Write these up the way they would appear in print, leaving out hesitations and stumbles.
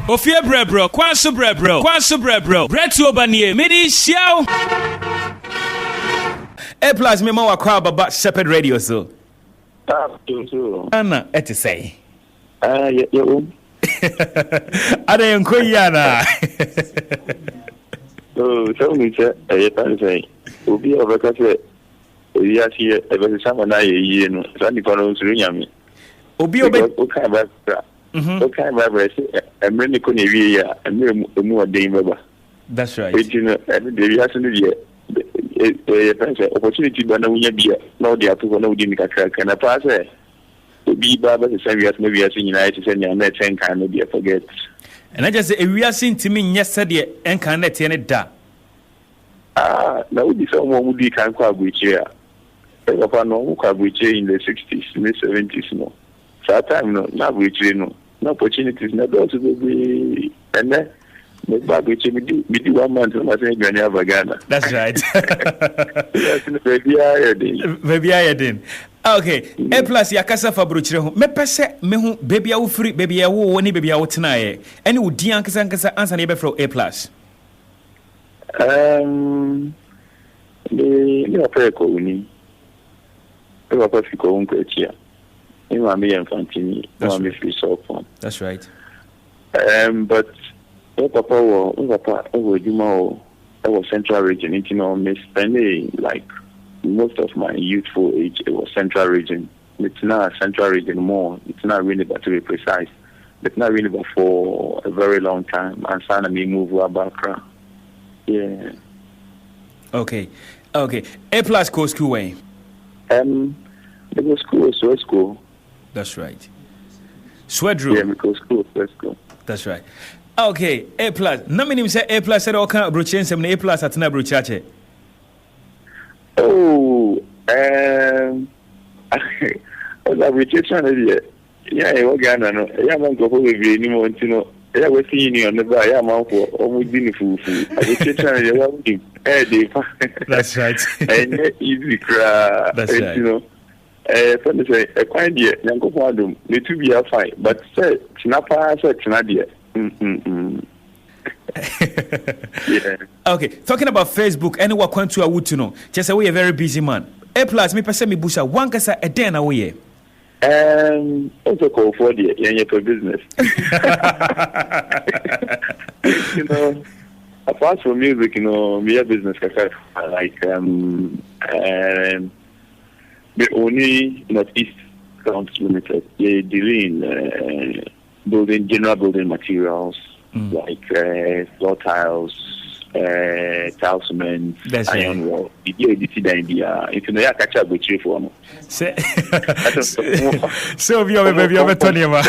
Ofie brebro, kwanso brebro. BRETUOBA nie, medi xiao. A plus me ma wakwa baba Shepherd Radio so. Ana eti say. Yeah. Ada yanko yana. Tell me say say obi obeka say obi asi e be sama na ye no so ni kono nsuru nyame obi obe okay ba say emre ni ko ne wie ya emre mu odin baba. That's right. You know, and the reason is opportunity ba na wunya bia na odi ato na odi ni kakra kana pa say obi baba se say wias na wias nyina ite say na 10 kan no be forget. And I just say wias ntimi nya sade en kan na tie ne da. Na odi say mo mudi kan kwa agbechi a. Papa no kwa agbechi in the 60s, mid 70s no. So that time no na agbechi no. No opportunities na do to be and then me back with me do 1 month na say Ghana Ghana. That's right. Yes, baby I did. Okay, A plus yakasa fa brochire ho. Me pese me hu baby a wo free baby a wo woni baby a wo tena ye. Ene wo di ankasa answer na be from A plus. Me apere ko uni. E wa pa fi ko un kwechia. E ma me infantini, no me free so fun. That's right. But Papa was Central Region. You know, me spending like most of my youthful age. It was Central Region. It's not Central Region more. It's not really, but to be precise, it's not really, but for a very long time. And son me move to Abakra. Yeah. Okay. A plus co school way. It was school. That's right. Swedru. Yeah, because school. That's right. Okay, A plus. Na minim say A plus said all kind of brochen some A plus atena brochache. Ola brochen yeah, e Ghana no. Yeah, man go for we ni mo ntino. Yeah, we see you on the bar. Yeah, man for omo di ni fufu. Brochen yeah, we That's right. And easy cra. That's right. You know. Friend say a quite dear, yanko fadum, me to be a fight, but say tinapa say tinadia. Yeah. Okay, talking about Facebook, anyone want to a wood to know. Just say we a very busy man. A plus me person me busha one kasa a den away. Also call for the your business. You know, apart from music, you know, me a business like the only Northeast Council Limited, they deal in general building materials like floor tiles, tile cement, iron wall. If you know, you catch up with you for me. So we are maybe over 20 years.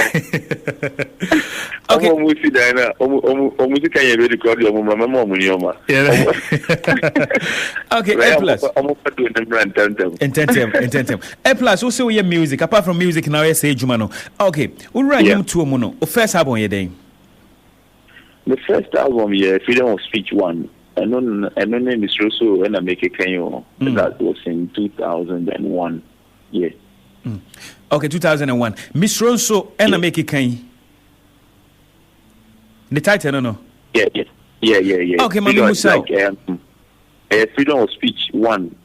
Okay. Okay, A plus. Intentem. A plus also your music. Apart from music now, I say Jumano. Okay, we run him to a mono. First album your day. The first album, yeah, Freedom of Speech 1. And then name is also when I make a Kenyo. That was in 2001. Yeah. Okay, 2001. Miss Ronso and I make a Kenny. The title, no. Yeah. Okay, Mami Musa. Freedom of Speech 1.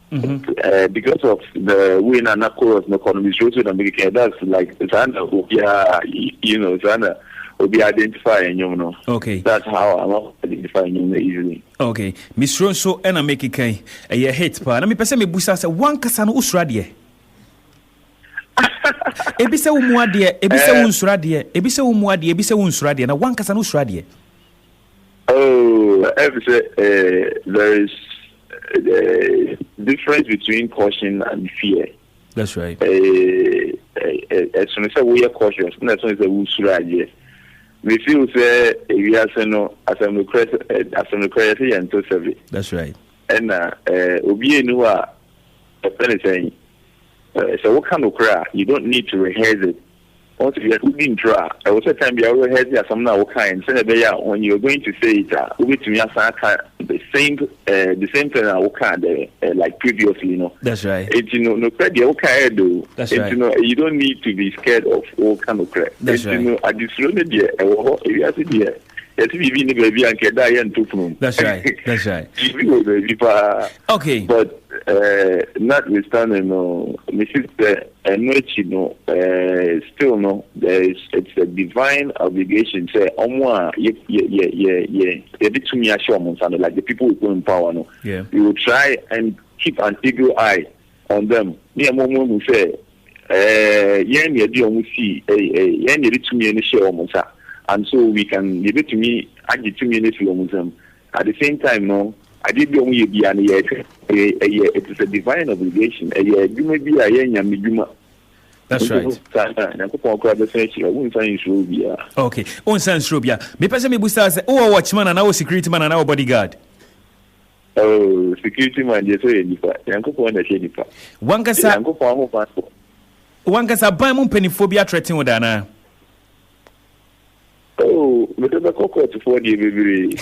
Because of the way na chorus no economy shows that make it that's like Zana you know Zana will be identifying you know. Okay. That's how I'm identifying you easily. Okay. Miss Ronso and I make it kai a hit pa. Na me pese me busa se one kasa no usra de. Ebise wo mu ade, ebise wo nsura de, ebise wo mu ade, ebise wo nsura de na one kasa no usra de. Oh, there is the difference between caution and fear. That's right. As soon as we are cautious, as soon as we should we feel say we are no as I'm the and to serve. That's right. And obi enu a saying so what kind of cry you don't need to rehearse it Also, you didn't draw. I was a time you already had some now kind. So when you're going to say it, over to me, the same thing I can like previously, That's right. It's no credit okay do. That's right. You don't need to be scared of all kind of credit. That's right. I just learned it. I said yes, we be baby and can die and two. That's right. That's right. Okay. But notwithstanding, Mrs. Still no, it's a divine obligation. Say, yeah. To me, assure something like the people who go in power. No, yeah. We will try and keep an eagle eye on them. Me and Momo will say, yeah, deal we see, yeah, to me and share almost. And so we can give it to me, I give to me at the same time, no, I did the only be an it is a divine obligation. You may be a young. That's right. Okay. On Sans Rubia. Me person me busta oh watchman and our security man and our bodyguard. Oh, security man, yes, Yanko point the shady. One gasa buy mon pennyphobia threatening with Dana. Oh, but the cocoa for the baby.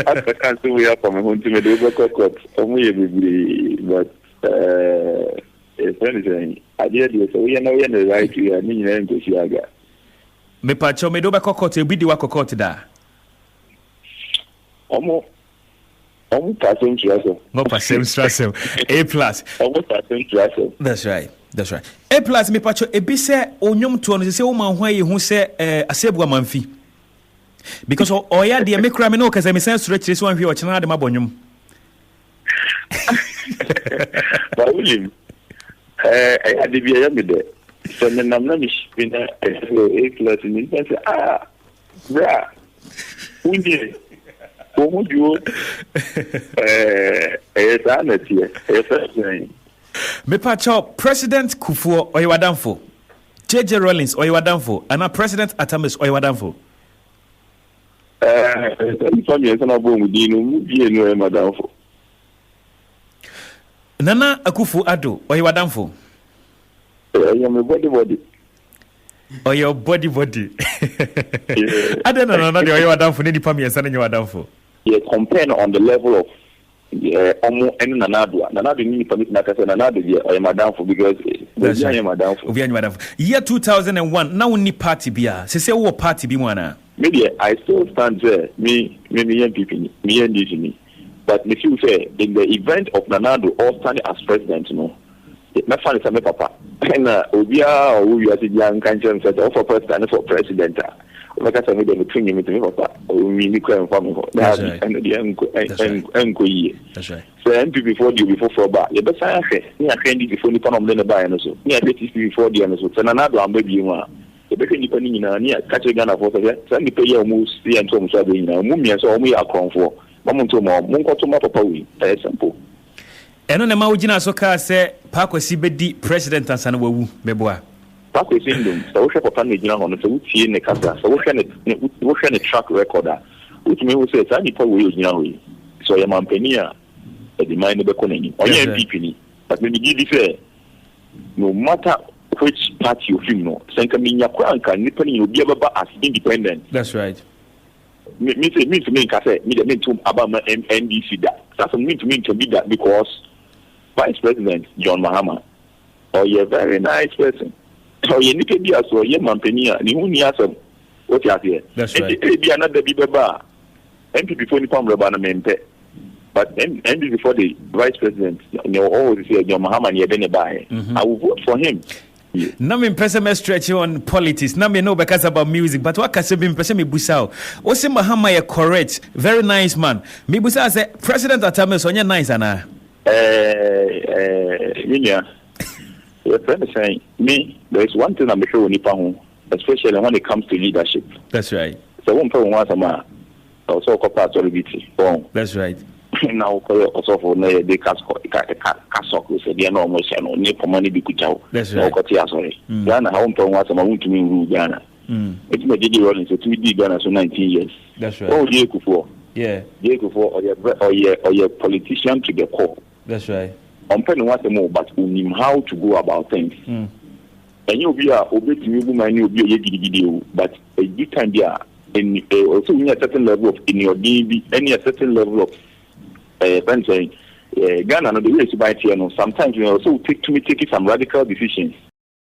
I can't see we are from a home to me over cocoa. Only a baby, but if anything, I did you so we are now in the right to me and to Shiaga. Me pacho me doba cocoa to be the cocoa to da. Almost passing stressor. No passing stressor. A plus. Almost passing stressor. That's right. That's right. A plus me pacho e bi se onyom to no se wo man hwan ye hu se asebu amanfi. Because oya de me kra me no kasa me sen stretch so anhwe o chena de mabonyom. But William I dey be me there. So na na me bin a plus ni say bra. Unde como dio me pacho President Kufuor Oyewadamfo, JJ Rawlings Oyewadamfo, and a President Atamis Oyewadamfo. Nana Akufo-Addo Oyewadamfo. Body. Oh, your body. I don't know. Not your Oyewadamfo. Need to me and send your Oyewadamfo. Yeah, compare on the level of Omo and Nanadua. Nanadu need permit Nakasa Nanadu Oyewadamfo because that's right. Year 2001. Now we need party beer. Say what party be one? Maybe I still stand there. Me and people. Me and me. But if you say in the event of Nanadu all standing as president, my fan is a papa. And Obia or we are the young country said, for president for president. Like I said, we between you to me, papa, or me, Nico family. That's right. And the uncle. That's right. So, MP before you before for bar. You better say, I can't before the Panam Lena by and so. Yeah, this is before the other. So, another one, baby, you are. The baby depending near catching Ghana for the send the pay almost 3 and 2 Mummy, so we are come for. Mamunto, Munko to my papa, very simple. Eno ne maujina soka se Pakwesi bedi president ansana wawu meboa. Pakwesi ndum so wo hwe papa na gina hono so wutie ne kasa so wo hwe ne track recorder. Utumi wo se sa nipa wo gina ho yi. So ya mampani a the mind be konani. Onye MPP ni. But me give this no matter which party you feel no. Senka minya kwa anka nipa ni obi ababa as independent. That's right. Me to me kase me de me to abama NDC da. That's mean to be that because Vice President John Mahama, or you're a very nice person. Or you need to be as well, you're Mampania, and you need some what you are here. That's right. It be another Bibaba. MP before the Palm Rabana Mente. But MP before the Vice President, you always say John Mahama and you're going to buy. I will vote for him. Now me person stretch on politics. Now me know because about music, but what can say me person me busao. Ose Mahama is correct, very nice man. Me busao say President Atamis onye nice ana. Your friend is saying me. There is one thing I'm sure when you especially when it comes to leadership. That's right. So one person wants a man also part of the That's right. Now also for the castle said they are no more no need for money be kuchao. That's right. Sorry. Ghana how one wants a man to me Ghana. It's my Didi Rollins so to me Ghana so 19 years. That's right. Oh yeah Kufuor. Yeah. Yeah Kufuor or your politician to the core. That's right. I'm penny what more but we know how to go about things. and you'll be a woman, you'll be a video, but a good time there. And also in a certain level of in your DB, any a certain level of Ghana, no, the way to buy sometimes you also take some radical decisions.